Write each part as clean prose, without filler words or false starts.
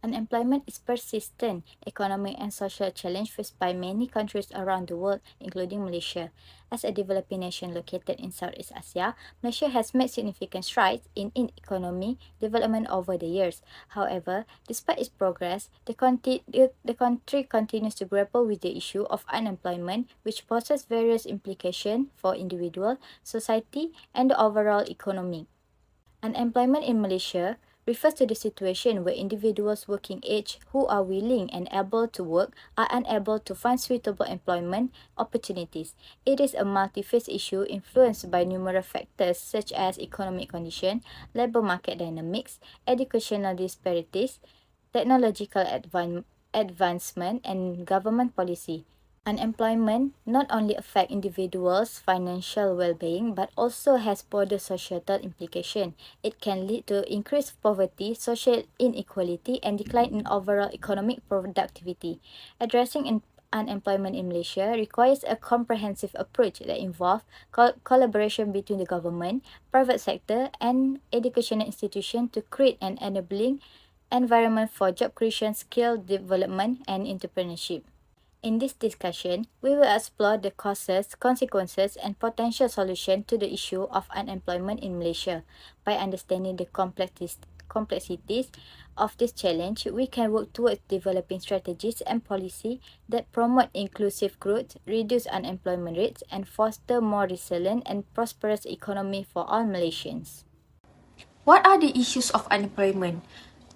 Unemployment is persistent economic and social challenge faced by many countries around the world, including Malaysia. As a developing nation located in Southeast Asia, Malaysia has made significant strides in economic development over the years. However, despite its progress, the country continues to grapple with the issue of unemployment, which poses various implications for individual, society, and the overall economy. Unemployment in Malaysia refers to the situation where individuals working age who are willing and able to work are unable to find suitable employment opportunities. It is a multi-phase issue influenced by numerous factors such as economic condition, labor market dynamics, educational disparities, technological advancement, and government policy. Unemployment not only affects individuals' financial well-being but also has broader societal implications. It can lead to increased poverty, social inequality, and decline in overall economic productivity. Addressing unemployment in Malaysia requires a comprehensive approach that involves collaboration between the government, private sector, and educational institutions to create an enabling environment for job creation, skill development, and entrepreneurship. In this discussion, we will explore the causes, consequences, and potential solutions to the issue of unemployment in Malaysia. By understanding the complexities of this challenge, we can work towards developing strategies and policy that promote inclusive growth, reduce unemployment rates, and foster more resilient and prosperous economy for all Malaysians. What are the issues of unemployment?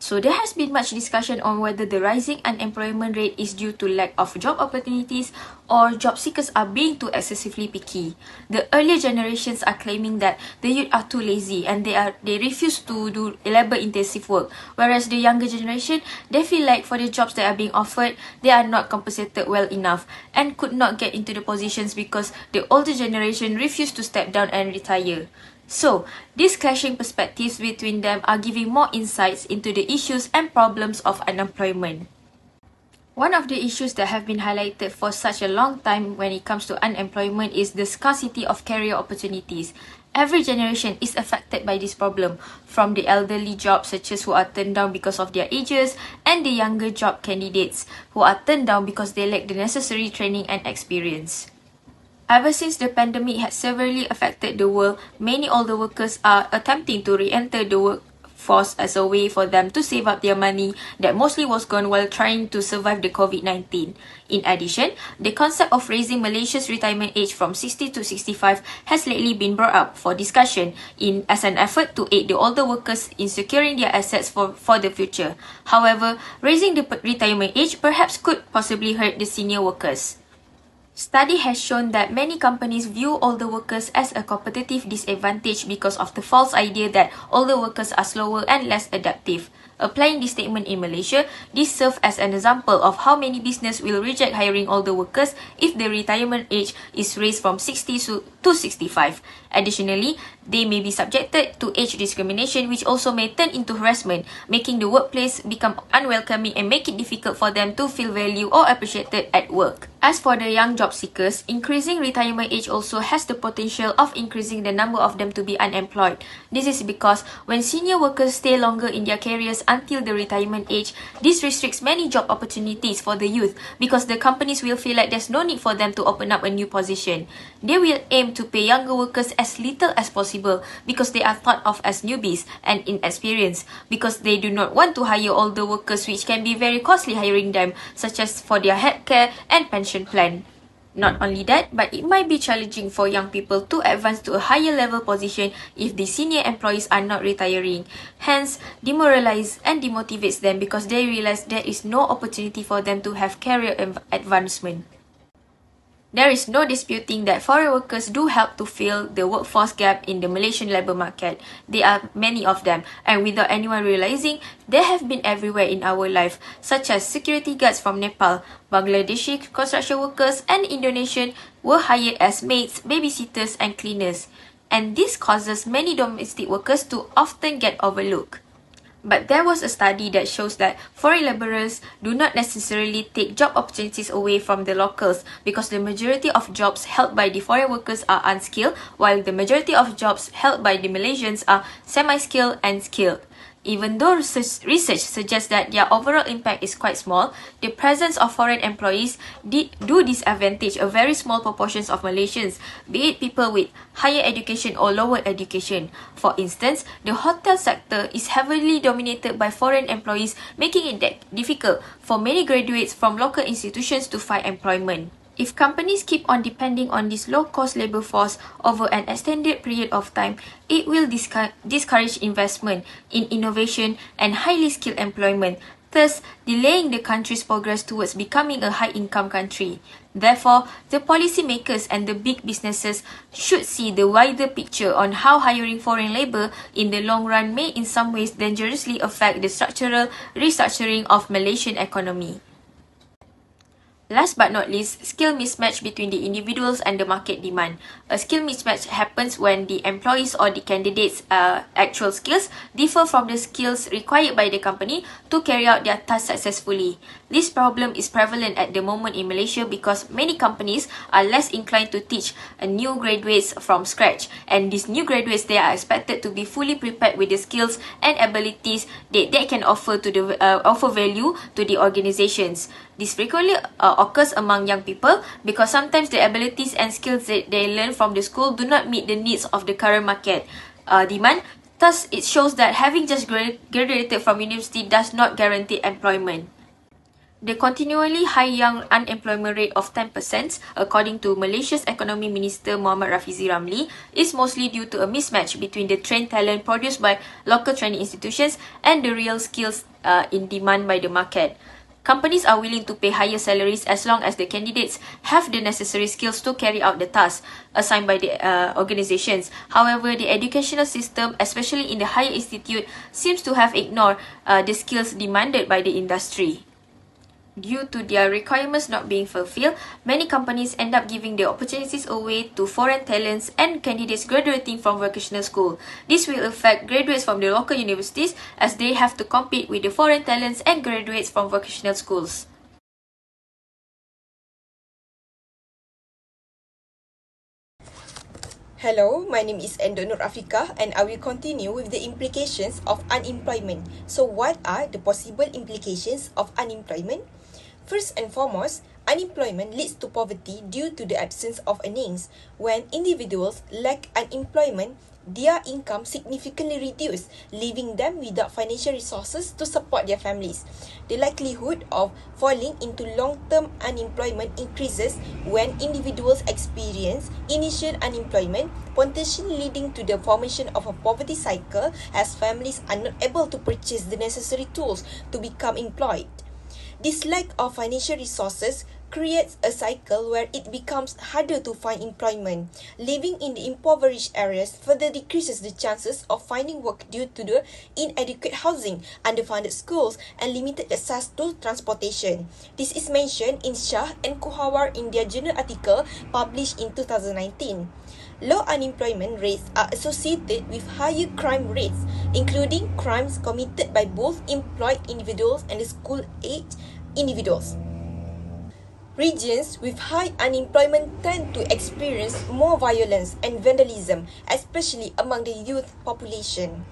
So there has been much discussion on whether the rising unemployment rate is due to lack of job opportunities or job seekers are being too excessively picky. The earlier generations are claiming that the youth are too lazy and they refuse to do labor-intensive work, whereas the younger generation, they feel like for the jobs that are being offered, they are not compensated well enough and could not get into the positions because the older generation refused to step down and retire. So, these clashing perspectives between them are giving more insights into the issues and problems of unemployment. One of the issues that have been highlighted for such a long time when it comes to unemployment is the scarcity of career opportunities. Every generation is affected by this problem, from the elderly job searchers who are turned down because of their ages and the younger job candidates who are turned down because they lack the necessary training and experience. Ever since the pandemic has severely affected the world, many older workers are attempting to re-enter the workforce as a way for them to save up their money that mostly was gone while trying to survive the COVID-19. In addition, the concept of raising Malaysia's retirement age from 60 to 65 has lately been brought up for discussion as an effort to aid the older workers in securing their assets for the future. However, raising the retirement age perhaps could possibly hurt the senior workers. Study has shown that many companies view older workers as a competitive disadvantage because of the false idea that older workers are slower and less adaptive. Applying this statement in Malaysia, this serves as an example of how many businesses will reject hiring older workers if the retirement age is raised from 60 to 65. Additionally, they may be subjected to age discrimination, which also may turn into harassment, making the workplace become unwelcoming and make it difficult for them to feel valued or appreciated at work. As for the young job seekers, increasing retirement age also has the potential of increasing the number of them to be unemployed. This is because when senior workers stay longer in their careers until the retirement age, this restricts many job opportunities for the youth because the companies will feel like there's no need for them to open up a new position. They will aim to pay younger workers as little as possible because they are thought of as newbies and inexperienced, because they do not want to hire older workers, which can be very costly hiring them, such as for their healthcare and pension plan. Not only that, but it might be challenging for young people to advance to a higher level position if the senior employees are not retiring. Hence, demoralize and demotivates them because they realize there is no opportunity for them to have career advancement. There is no disputing that foreign workers do help to fill the workforce gap in the Malaysian labour market. There are many of them, and without anyone realizing, they have been everywhere in our life, such as security guards from Nepal, Bangladeshi construction workers, and Indonesian were hired as maids, babysitters, and cleaners. And this causes many domestic workers to often get overlooked. But there was a study that shows that foreign laborers do not necessarily take job opportunities away from the locals because the majority of jobs held by the foreign workers are unskilled, while the majority of jobs held by the Malaysians are semi-skilled and skilled. Even though research suggests that their overall impact is quite small, the presence of foreign employees do disadvantage a very small proportion of Malaysians, be it people with higher education or lower education. For instance, the hotel sector is heavily dominated by foreign employees, making it difficult for many graduates from local institutions to find employment. If companies keep on depending on this low-cost labour force over an extended period of time, it will discourage investment in innovation and highly skilled employment, thus delaying the country's progress towards becoming a high-income country. Therefore, the policymakers and the big businesses should see the wider picture on how hiring foreign labour in the long run may in some ways dangerously affect the structural restructuring of Malaysian economy. Last but not least, skill mismatch between the individuals and the market demand. A skill mismatch happens when the employees or the candidates' actual skills differ from the skills required by the company to carry out their task successfully. This problem is prevalent at the moment in Malaysia because many companies are less inclined to teach new graduates from scratch, and these new graduates, they are expected to be fully prepared with the skills and abilities that they can offer value to the organizations. This frequently occurs among young people because sometimes the abilities and skills that they learn from the school do not meet the needs of the current market demand. Thus, it shows that having just graduated from university does not guarantee employment. The continually high young unemployment rate of 10%, according to Malaysia's Economy Minister Muhammad Rafizi Ramli, is mostly due to a mismatch between the trained talent produced by local training institutions and the real skills in demand by the market. Companies are willing to pay higher salaries as long as the candidates have the necessary skills to carry out the tasks assigned by the organizations. However, the educational system, especially in the higher institute, seems to have ignored the skills demanded by the industry. Due to their requirements not being fulfilled, many companies end up giving the opportunities away to foreign talents and candidates graduating from vocational school. This will affect graduates from the local universities as they have to compete with the foreign talents and graduates from vocational schools. Hello, my name is Endo Nur Afika and I will continue with the implications of unemployment. So what are the possible implications of unemployment? First and foremost, unemployment leads to poverty due to the absence of earnings. When individuals lack unemployment, their income significantly reduces, leaving them without financial resources to support their families. The likelihood of falling into long-term unemployment increases when individuals experience initial unemployment, potentially leading to the formation of a poverty cycle as families are not able to purchase the necessary tools to become employed. This lack of financial resources creates a cycle where it becomes harder to find employment. Living in the impoverished areas further decreases the chances of finding work due to the inadequate housing, underfunded schools, and limited access to transportation. This is mentioned in Shah and Kuhawar in their journal article published in 2019. Low unemployment rates are associated with higher crime rates, including crimes committed by both employed individuals and school-age individuals. Regions with high unemployment tend to experience more violence and vandalism, especially among the youth population.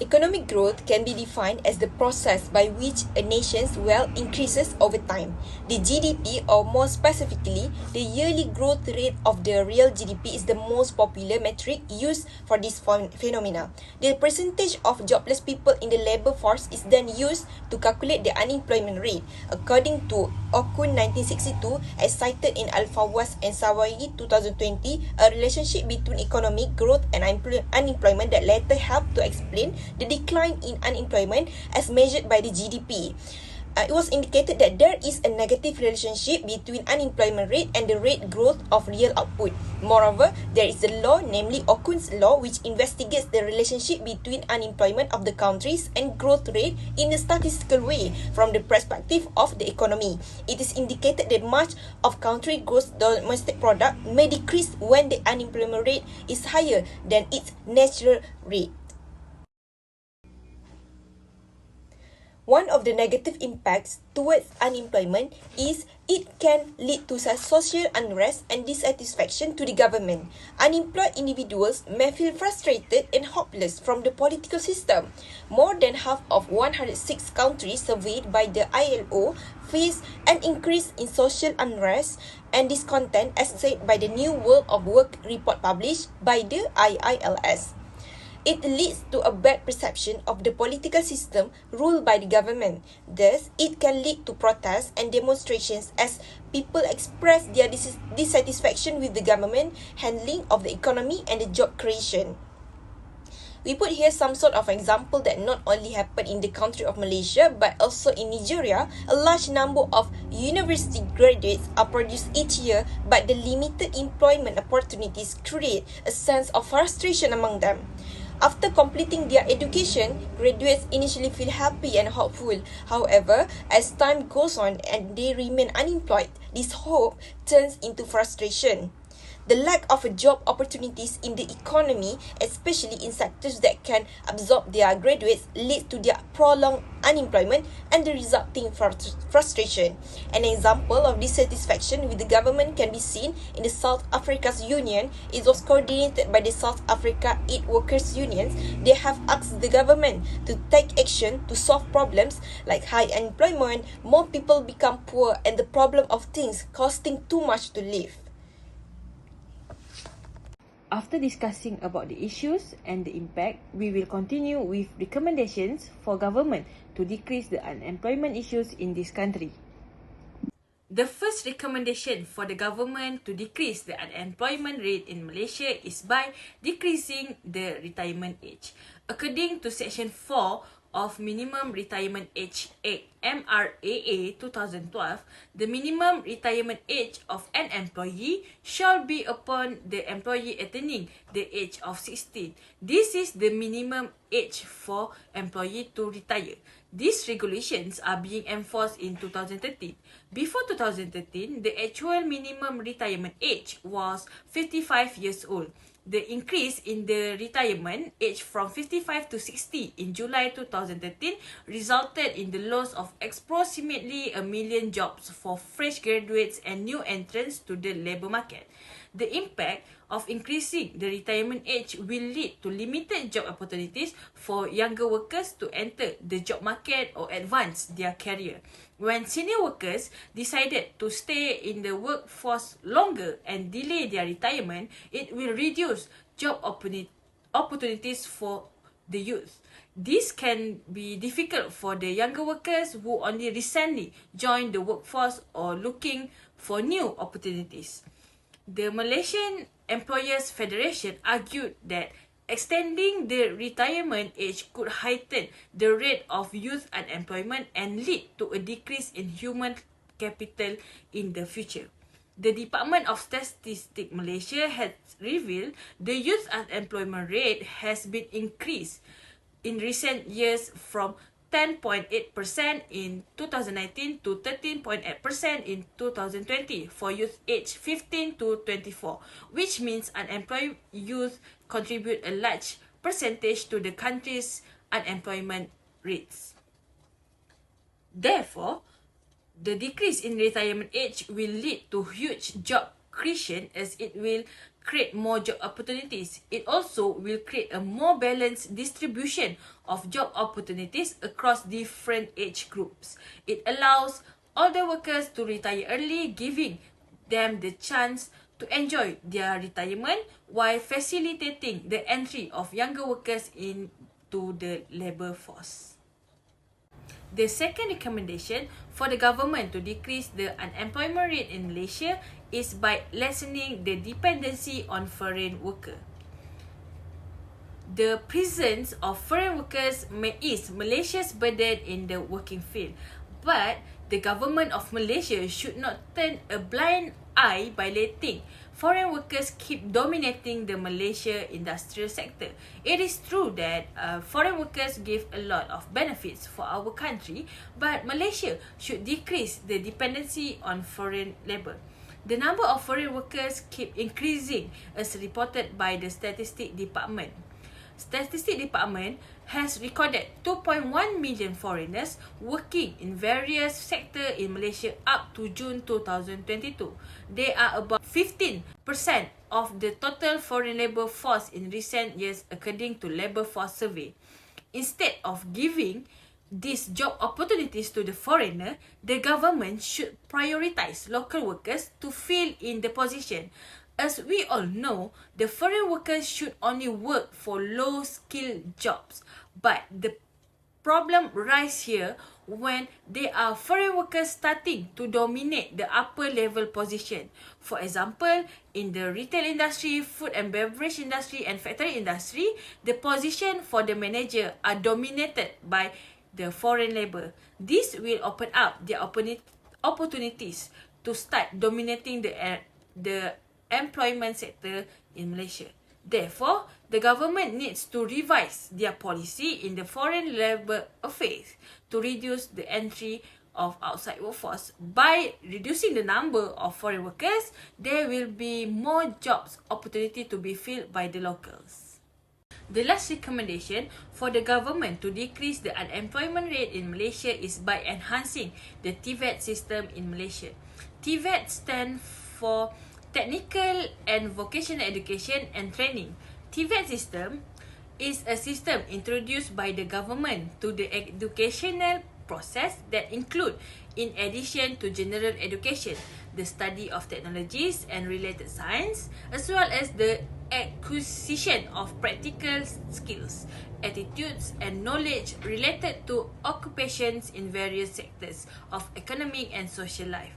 Economic growth can be defined as the process by which a nation's wealth increases over time. The GDP, or more specifically, the yearly growth rate of the real GDP, is the most popular metric used for this phenomena. The percentage of jobless people in the labour force is then used to calculate the unemployment rate. According to Okun 1962, as cited in Al-Fawaz and Sawai 2020, a relationship between economic growth and unemployment that later helped to explain the decline in unemployment as measured by the GDP. It was indicated that there is a negative relationship between unemployment rate and the rate growth of real output. Moreover, there is a law, namely Okun's law, which investigates the relationship between unemployment of the countries and growth rate in a statistical way from the perspective of the economy. It is indicated that much of country gross domestic product may decrease when the unemployment rate is higher than its natural rate. One of the negative impacts towards unemployment is it can lead to social unrest and dissatisfaction to the government. Unemployed individuals may feel frustrated and hopeless from the political system. More than half of 106 countries surveyed by the ILO face an increase in social unrest and discontent, as said by the New World of Work report published by the IILS. It leads to a bad perception of the political system ruled by the government. Thus, it can lead to protests and demonstrations as people express their dissatisfaction with the government handling of the economy and the job creation. We put here some sort of example that not only happened in the country of Malaysia but also in Nigeria. A large number of university graduates are produced each year, but the limited employment opportunities create a sense of frustration among them. After completing their education, graduates initially feel happy and hopeful. However, as time goes on and they remain unemployed, this hope turns into frustration. The lack of job opportunities in the economy, especially in sectors that can absorb their graduates, leads to their prolonged unemployment and the resulting frustration. An example of dissatisfaction with the government can be seen in the South Africa's union. It was coordinated by the South Africa Aid Workers Unions. They have asked the government to take action to solve problems like high unemployment, more people become poor, and the problem of things costing too much to live. After discussing about the issues and the impact, we will continue with recommendations for government to decrease the unemployment issues in this country. The first recommendation for the government to decrease the unemployment rate in Malaysia is by decreasing the retirement age. According to Section 4 of Minimum Retirement Age Act MRAA 2012, the minimum retirement age of an employee shall be upon the employee attaining the age of 16. This is the minimum age for employee to retire. These regulations are being enforced in 2013. Before 2013, the actual minimum retirement age was 55 years old. The increase in the retirement age from 55 to 60 in July 2013 resulted in the loss of approximately 1 million jobs for fresh graduates and new entrants to the labour market. The impact of increasing the retirement age will lead to limited job opportunities for younger workers to enter the job market or advance their career. When senior workers decided to stay in the workforce longer and delay their retirement, it will reduce job opportunities for the youth. This can be difficult for the younger workers who only recently joined the workforce or looking for new opportunities. The Malaysian Employers Federation argued that extending the retirement age could heighten the rate of youth unemployment and lead to a decrease in human capital in the future. The Department of Statistics Malaysia has revealed the youth unemployment rate has been increased in recent years from 10.8% in 2019 to 13.8% in 2020 for youth aged 15 to 24, which means unemployed youth contribute a large percentage to the country's unemployment rates. Therefore, the decrease in retirement age will lead to huge job creation as it will create more job opportunities. It also will create a more balanced distribution of job opportunities across different age groups. It allows older workers to retire early, giving them the chance to enjoy their retirement while facilitating the entry of younger workers into the labour force. The second recommendation for the government to decrease the unemployment rate in Malaysia is by lessening the dependency on foreign workers. The presence of foreign workers may ease Malaysia's burden in the working field, but the government of Malaysia should not turn a blind eye by letting foreign workers keep dominating the Malaysia industrial sector. It is true that foreign workers give a lot of benefits for our country, but Malaysia should decrease the dependency on foreign labour. The number of foreign workers keep increasing as reported by the Statistics Department. Statistics Department has recorded 2.1 million foreigners working in various sectors in Malaysia up to June 2022. They are about 15% of the total foreign labour force in recent years according to Labour Force Survey. Instead of giving these job opportunities to the foreigner, the government should prioritise local workers to fill in the position. As we all know, the foreign workers should only work for low-skilled jobs. But the problem arises here when there are foreign workers starting to dominate the upper-level position. For example, in the retail industry, food and beverage industry and factory industry, the position for the manager are dominated by the foreign labour. This will open up the opportunities to start dominating the employment sector in Malaysia. Therefore, the government needs to revise their policy in the foreign labour affairs to reduce the entry of outside workforce. By reducing the number of foreign workers, there will be more jobs opportunity to be filled by the locals. The last recommendation for the government to decrease the unemployment rate in Malaysia is by enhancing the TVET system in Malaysia. TVET stands for Technical and Vocational Education and Training. TVET system is a system introduced by the government to the educational process that include, in addition to general education, the study of technologies and related science, as well as the acquisition of practical skills, attitudes and knowledge related to occupations in various sectors of economic and social life.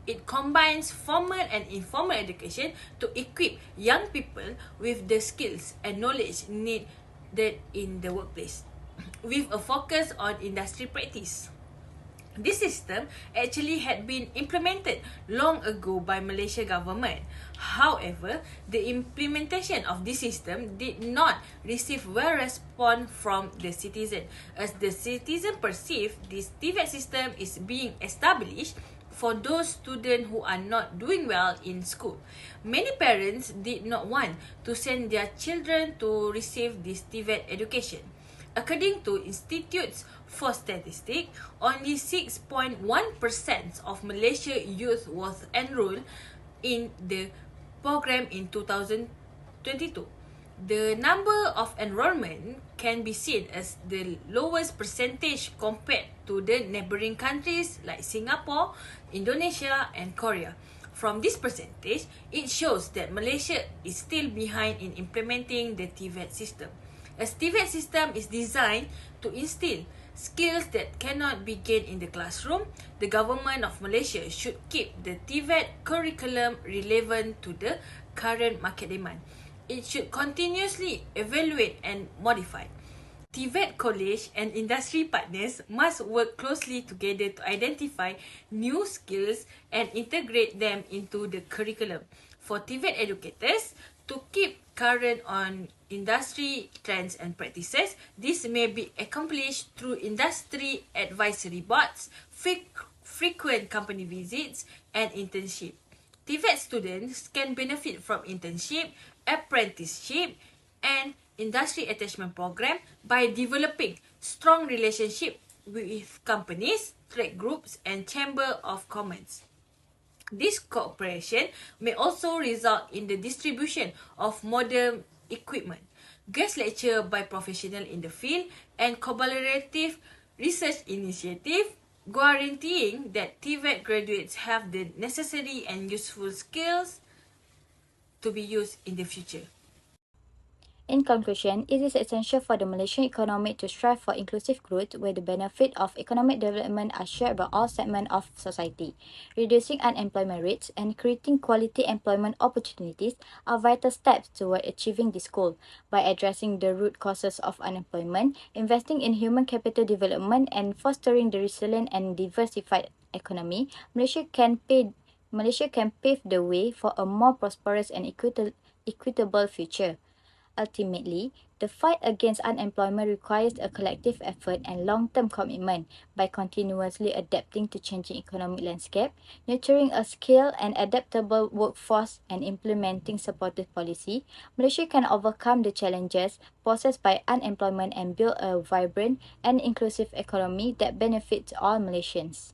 It combines formal and informal education to equip young people with the skills and knowledge needed in the workplace, with a focus on industry practice. This system actually had been implemented long ago by Malaysia government. However, the implementation of this system did not receive well response from the citizen, as the citizen perceive this TVET system is being established for those students who are not doing well in school. Many parents did not want to send their children to receive this TVET education. According to Institutes for Statistics, only 6.1% of Malaysia youth was enrolled in the program in 2022. The number of enrollment can be seen as the lowest percentage compared to the neighbouring countries like Singapore, Indonesia and Korea. From this percentage, it shows that Malaysia is still behind in implementing the TVET system. As TVET system is designed to instill skills that cannot be gained in the classroom, the government of Malaysia should keep the TVET curriculum relevant to the current market demand. It should continuously evaluate and modify. TVET college and industry partners must work closely together to identify new skills and integrate them into the curriculum. For TVET educators to keep current on industry trends and practices, this may be accomplished through industry advisory boards, frequent company visits, and internship. TVET students can benefit from internship, apprenticeship, and industry attachment program by developing strong relationship with companies, trade groups, and chamber of commerce. This cooperation may also result in the distribution of modern equipment, guest lecture by professionals in the field, and collaborative research initiative, guaranteeing that TVET graduates have the necessary and useful skills to be used in the future. In conclusion, it is essential for the Malaysian economy to strive for inclusive growth where the benefit of economic development are shared by all segments of society. Reducing unemployment rates and creating quality employment opportunities are vital steps toward achieving this goal. By addressing the root causes of unemployment, investing in human capital development, and fostering the resilient and diversified economy, Malaysia can pave the way for a more prosperous and equitable future. Ultimately, the fight against unemployment requires a collective effort and long-term commitment. By continuously adapting to changing economic landscape, nurturing a skilled and adaptable workforce, and implementing supportive policy, Malaysia can overcome the challenges posed by unemployment and build a vibrant and inclusive economy that benefits all Malaysians.